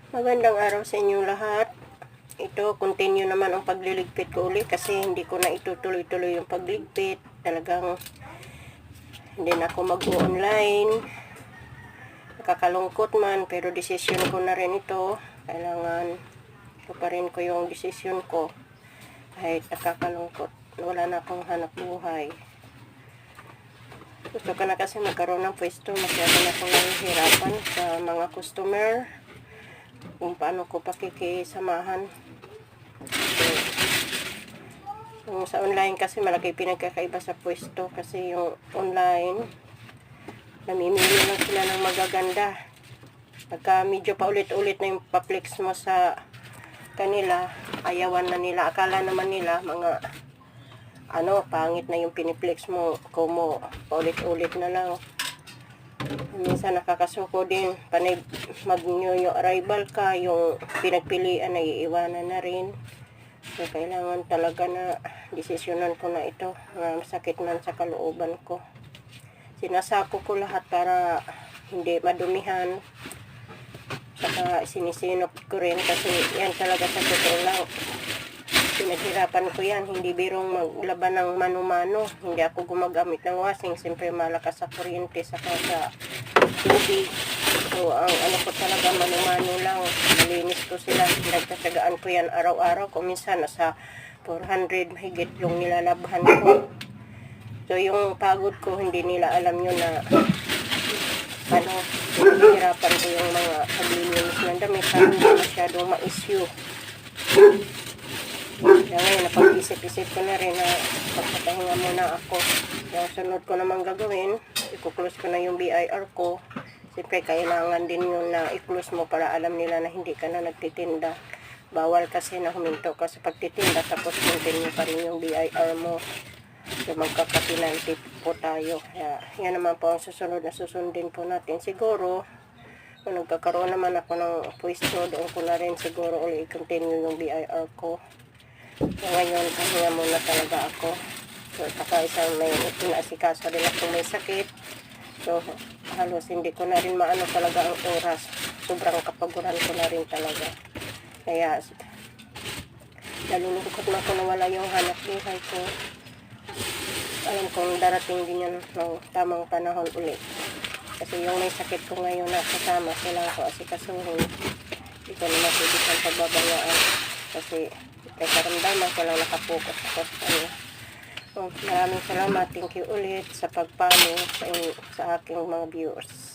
Magandang araw sa inyong lahat. Ito, continue naman ang pagliligpit ko ulit kasi hindi ko na itutuloy-tuloy yung pagligpit. Talagang hindi na ako mag-online. Nakakalungkot man, pero desisyon ko na rin ito. Kailangan tuparin ko yung desisyon ko. Kahit nakakalungkot, wala na akong hanap buhay. Gusto ko na kasi magkaroon ng pwesto. Masyado na akong nahihirapan sa mga customer. Kung paano ko pakikisamahan. Yung sa online kasi malaki pinagkakaiba sa pwesto kasi yung online namimili lang sila ng magaganda. Pagka medyo paulit-ulit na yung paplex mo sa kanila, ayawan na nila. Akala naman nila mga pangit na yung piniplex mo, kumo paulit-ulit na lang. Minsan nakakasuko din, panay mag-new arrival ka, yung pinagpilian na iiwanan na rin. So, kailangan talaga na desisyonan ko na ito, masakit man sa kalooban ko. Sinasako ko lahat para hindi madumihan. Saka sinisinop ko rin kasi yan talaga sa totoo lang. Pinaghirapan ko yan, hindi birong maglaban ng mano-mano. Hindi ako gumagamit ng washing, siyempre malakas sa kuryente saka sa tubig. So ang ko talaga mano-mano lang, malinis ko sila. Pinagtatsagaan ko yan araw-araw, kung minsan nasa 400 mahigit yung nilalabhan ko. So yung pagod ko, hindi nila alam yun na hirapan ko yung mga paglilinis ng damit para hindi masyadong ma-issue. Kaya ngayon, napag-isip-isip ko na rin na pagpapahinga muna ako. Yung sunod ko naman gagawin, i-close ko na yung BIR ko. Siyempre, kailangan din yun na i-close mo para alam nila na hindi ka na nagtitinda. Bawal kasi na huminto ka sa pagtitinda tapos continue pa rin yung BIR mo. So, magkakapenalty po tayo. Kaya, yan naman po ang susunod na susundin po natin. Siguro, kung nagkakaroon naman ako ng pwesto, doon ko na rin siguro ulit i-continue yung BIR ko. So, ngayon, pahinga muna talaga ako. So, saka isang may inaasikaso rin ako may sakit. So, halos hindi ko na rin maano talaga ang oras. Sobrang kapaguran ko na rin talaga. Kaya, nalulungkot na ako na wala yung hanap buhay ko. Alam kong darating din yun ng tamang panahon ulit. Kasi yung may sakit ko ngayon na kasama, kailangan ko asikasuhin. Hindi ko naman pwede siyang pagbabayaan. Kasi may karamdaman ko lang nakapokus ako sa kanya. So, maraming salamat. Thank you ulit sa pagpalo sa aking mga viewers.